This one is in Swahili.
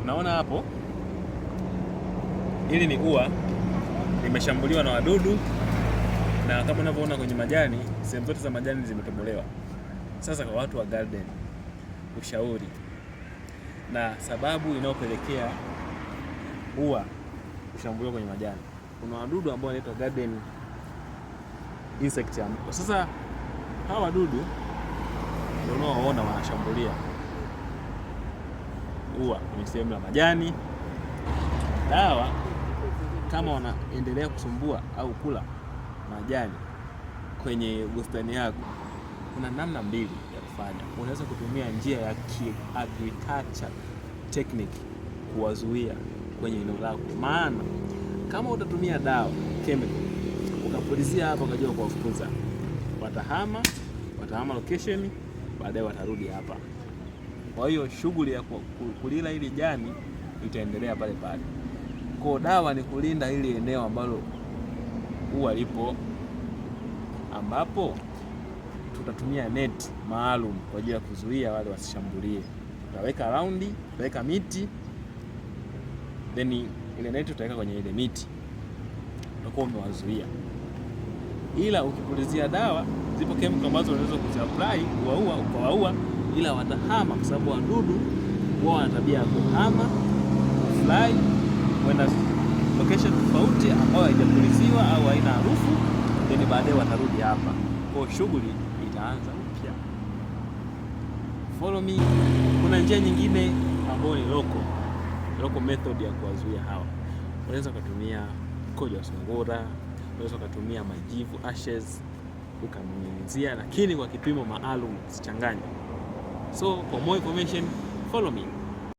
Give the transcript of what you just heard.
Unaona hapo, hili ni ua limeshambuliwa na wadudu, na kama unavyoona kwenye majani, sehemu zote za majani zimetobolewa. Sasa kwa watu wa garden, ushauri na sababu inayopelekea ua kushambuliwa kwenye majani, kuna wadudu ambao wanaitwa garden insect. Sasa hawa wadudu ndio unaoona wanashambulia ua kwenye sehemu la majani. Dawa kama wanaendelea kusumbua au kula majani kwenye bustani yako, kuna namna mbili ya kufanya. Unaweza kutumia njia ya agriculture technique kuwazuia kwenye eneo lako. Maana kama utatumia dawa chemical ukapulizia hapa ukajua kuwafukuza, watahama location, baadaye watarudi hapa. Kwa hiyo shughuli ya kulila hili jani itaendelea pale pale. Kwa dawa ni kulinda hili eneo ambalo ua lipo, ambapo tutatumia net maalum kwa ajili ya kuzuia wale wasishambulie. Tutaweka round, tutaweka miti, then ile net tutaweka kwenye ile miti, utakuwa umewazuia. Ila ukipulizia dawa, zipo chemical ambazo unaweza kuziapply kuwaua, ila watahama, kwa sababu wadudu wao wana tabia ya kuhama, fly kwenda location tofauti ambayo haijapuliziwa au haina harufu, then baadaye watarudi hapa. Kwa shughuli itaanza upya. Follow me. Kuna njia nyingine ambayo ni local method ya kuwazuia hawa. Unaweza kutumia kojo wa sungura, unaweza kutumia majivu ashes ukamnyunyizia, lakini kwa kipimo maalum, usichanganye. So for more information, follow me.